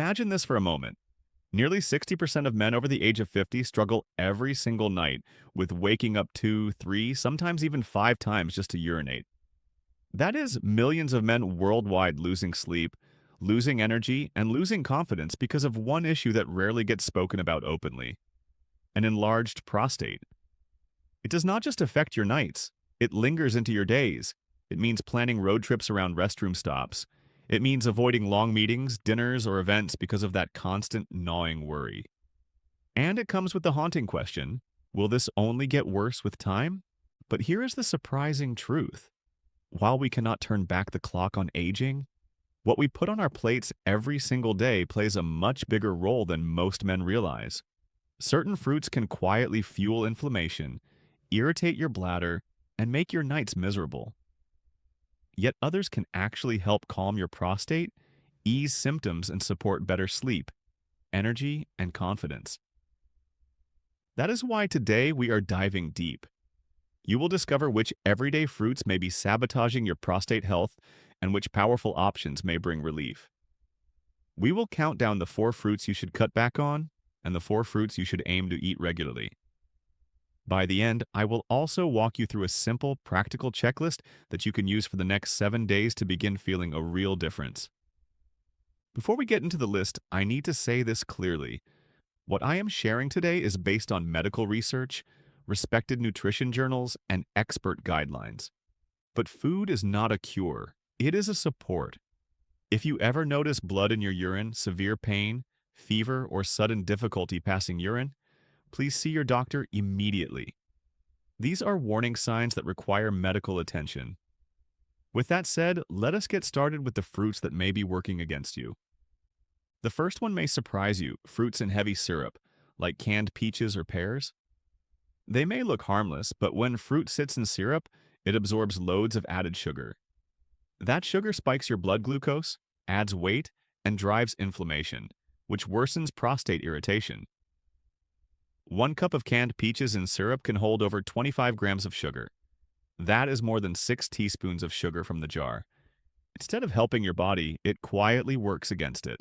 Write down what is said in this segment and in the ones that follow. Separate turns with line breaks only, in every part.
Imagine this for a moment. Nearly 60% of men over the age of 50 struggle every single night with waking up 2, 3, sometimes even 5 times just to urinate. That is millions of men worldwide losing sleep, losing energy, and losing confidence because of one issue that rarely gets spoken about openly: an enlarged prostate. It does not just affect your nights, it lingers into your days. It means planning road trips around restroom stops. It means avoiding long meetings, dinners, or events because of that constant gnawing worry. And it comes with the haunting question: will this only get worse with time? But here is the surprising truth. While we cannot turn back the clock on aging, what we put on our plates every single day plays a much bigger role than most men realize. Certain fruits can quietly fuel inflammation, irritate your bladder, and make your nights miserable. Yet others can actually help calm your prostate, ease symptoms, and support better sleep, energy, and confidence. That is why today we are diving deep. You will discover which everyday fruits may be sabotaging your prostate health and which powerful options may bring relief. We will count down the 4 fruits you should cut back on and the 4 fruits you should aim to eat regularly. By the end, I will also walk you through a simple, practical checklist that you can use for the next 7 days to begin feeling a real difference. Before we get into the list, I need to say this clearly. What I am sharing today is based on medical research, respected nutrition journals, and expert guidelines. But food is not a cure, it is a support. If you ever notice blood in your urine, severe pain, fever, or sudden difficulty passing urine, please see your doctor immediately. These are warning signs that require medical attention. With that said, let us get started with the fruits that may be working against you. The first one may surprise you: fruits in heavy syrup, like canned peaches or pears. They may look harmless, but when fruit sits in syrup, it absorbs loads of added sugar. That sugar spikes your blood glucose, adds weight, and drives inflammation, which worsens prostate irritation. 1 cup of canned peaches in syrup can hold over 25 grams of sugar. That is more than 6 teaspoons of sugar from the jar. Instead of helping your body, it quietly works against it.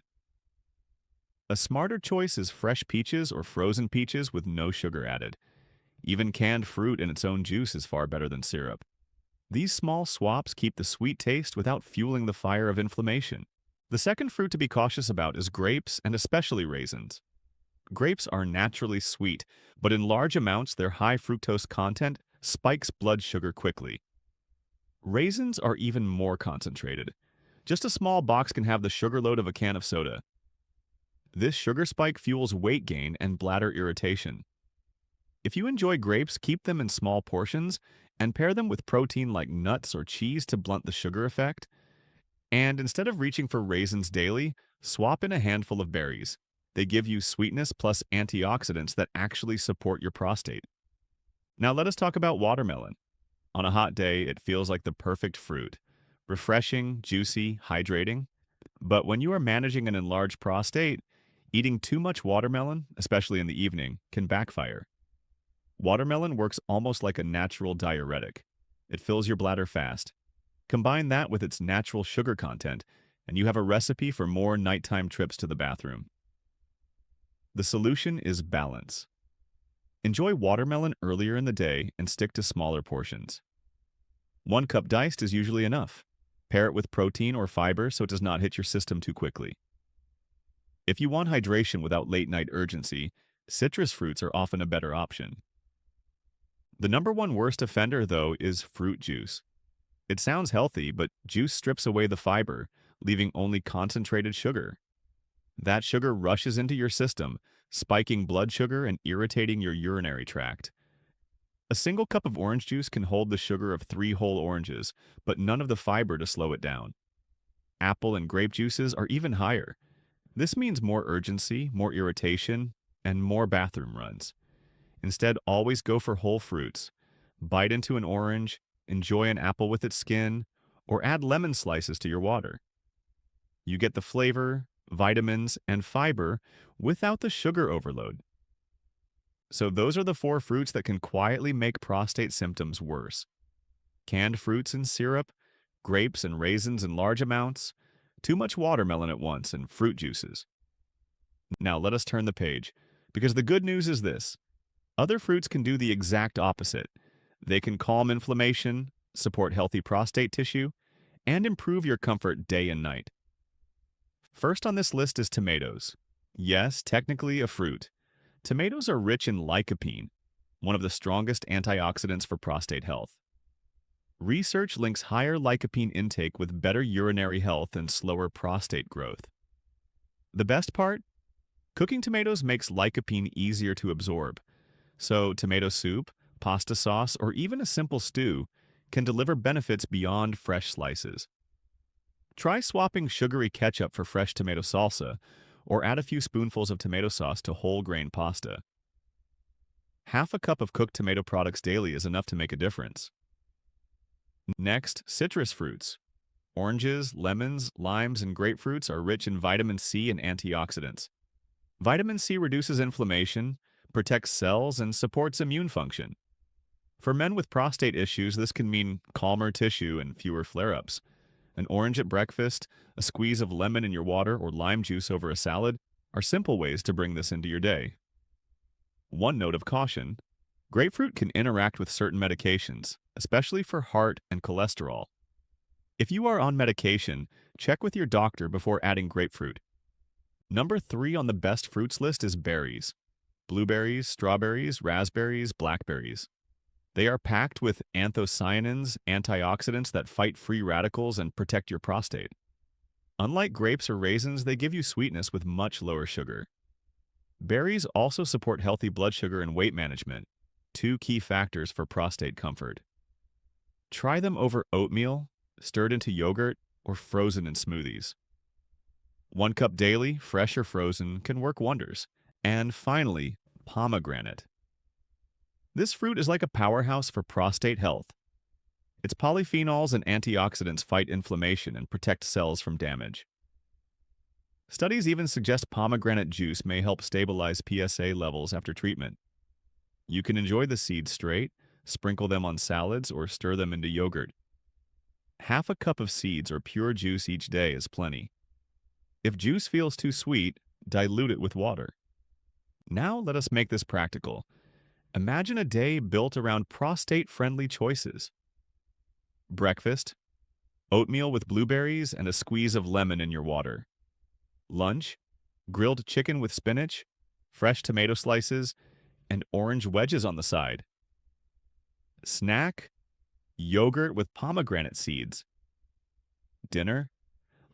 A smarter choice is fresh peaches or frozen peaches with no sugar added. Even canned fruit in its own juice is far better than syrup. These small swaps keep the sweet taste without fueling the fire of inflammation. The second fruit to be cautious about is grapes, and especially raisins. Grapes are naturally sweet, but in large amounts their high fructose content spikes blood sugar quickly. Raisins are even more concentrated. Just a small box can have the sugar load of a can of soda. This sugar spike fuels weight gain and bladder irritation. If you enjoy grapes, keep them in small portions and pair them with protein like nuts or cheese to blunt the sugar effect. And instead of reaching for raisins daily, swap in a handful of berries. They give you sweetness plus antioxidants that actually support your prostate. Now let us talk about watermelon. On a hot day, it feels like the perfect fruit. Refreshing, juicy, hydrating. But when you are managing an enlarged prostate, eating too much watermelon, especially in the evening, can backfire. Watermelon works almost like a natural diuretic. It fills your bladder fast. Combine that with its natural sugar content, and you have a recipe for more nighttime trips to the bathroom. The solution is balance. Enjoy watermelon earlier in the day and stick to smaller portions. 1 cup diced is usually enough. Pair it with protein or fiber so it does not hit your system too quickly. If you want hydration without late-night urgency, citrus fruits are often a better option. The number 1 worst offender, though, is fruit juice. It sounds healthy, but juice strips away the fiber, leaving only concentrated sugar. That sugar rushes into your system, spiking blood sugar and irritating your urinary tract. A single cup of orange juice can hold the sugar of 3 whole oranges, but none of the fiber to slow it down. Apple and grape juices are even higher. This means more urgency, more irritation, and more bathroom runs. Instead, always go for whole fruits. Bite into an orange, enjoy an apple with its skin, or add lemon slices to your water. You get the flavor, vitamins, and fiber without the sugar overload. So those are the 4 fruits that can quietly make prostate symptoms worse: canned fruits in syrup, grapes and raisins in large amounts, too much watermelon at once, and fruit juices. Now let us turn the page, because the good news is this. Other fruits can do the exact opposite. They can calm inflammation, support healthy prostate tissue, and improve your comfort day and night. First on this list is tomatoes. Yes, technically a fruit. Tomatoes are rich in lycopene, one of the strongest antioxidants for prostate health. Research links higher lycopene intake with better urinary health and slower prostate growth. The best part? Cooking tomatoes makes lycopene easier to absorb, so tomato soup, pasta sauce, or even a simple stew can deliver benefits beyond fresh slices. Try swapping sugary ketchup for fresh tomato salsa, or add a few spoonfuls of tomato sauce to whole grain pasta. Half a cup of cooked tomato products daily is enough to make a difference. Next, citrus fruits. Oranges, lemons, limes, and grapefruits are rich in vitamin C and antioxidants. Vitamin C reduces inflammation, protects cells, and supports immune function. For men with prostate issues, this can mean calmer tissue and fewer flare-ups. An orange at breakfast, a squeeze of lemon in your water, or lime juice over a salad are simple ways to bring this into your day. One note of caution: grapefruit can interact with certain medications, especially for heart and cholesterol. If you are on medication, check with your doctor before adding grapefruit. Number 3 on the best fruits list is berries. Blueberries, strawberries, raspberries, blackberries. They are packed with anthocyanins, antioxidants that fight free radicals and protect your prostate. Unlike grapes or raisins, they give you sweetness with much lower sugar. Berries also support healthy blood sugar and weight management, two key factors for prostate comfort. Try them over oatmeal, stirred into yogurt, or frozen in smoothies. 1 cup daily, fresh or frozen, can work wonders. And finally, pomegranate. This fruit is like a powerhouse for prostate health. Its polyphenols and antioxidants fight inflammation and protect cells from damage. Studies even suggest pomegranate juice may help stabilize PSA levels after treatment. You can enjoy the seeds straight, sprinkle them on salads, or stir them into yogurt. Half a cup of seeds or pure juice each day is plenty. If juice feels too sweet, dilute it with water. Now let us make this practical. Imagine a day built around prostate-friendly choices. Breakfast: oatmeal with blueberries and a squeeze of lemon in your water. Lunch: grilled chicken with spinach, fresh tomato slices, and orange wedges on the side. Snack: yogurt with pomegranate seeds. Dinner: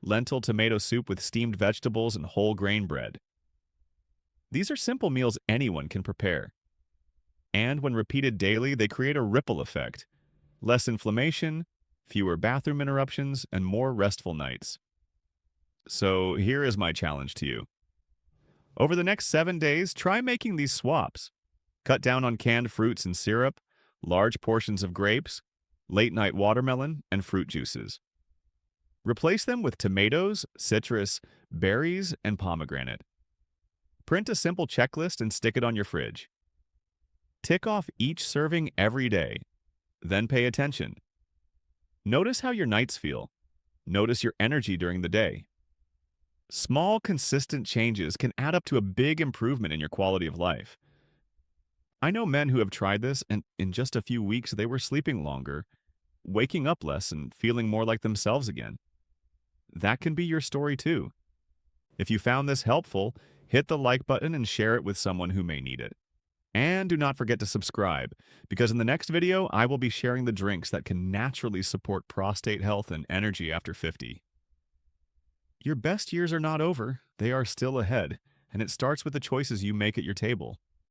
lentil tomato soup with steamed vegetables and whole grain bread. These are simple meals anyone can prepare. And when repeated daily, they create a ripple effect. Less inflammation, fewer bathroom interruptions, and more restful nights. So here is my challenge to you. Over the next 7 days, try making these swaps. Cut down on canned fruits and syrup, large portions of grapes, late-night watermelon, and fruit juices. Replace them with tomatoes, citrus, berries, and pomegranate. Print a simple checklist and stick it on your fridge. Tick off each serving every day. Then pay attention. Notice how your nights feel. Notice your energy during the day. Small, consistent changes can add up to a big improvement in your quality of life. I know men who have tried this, and in just a few weeks they were sleeping longer, waking up less, and feeling more like themselves again. That can be your story too. If you found this helpful, hit the like button and share it with someone who may need it. And do not forget to subscribe, because in the next video, I will be sharing the drinks that can naturally support prostate health and energy after 50. Your best years are not over, they are still ahead, and it starts with the choices you make at your table.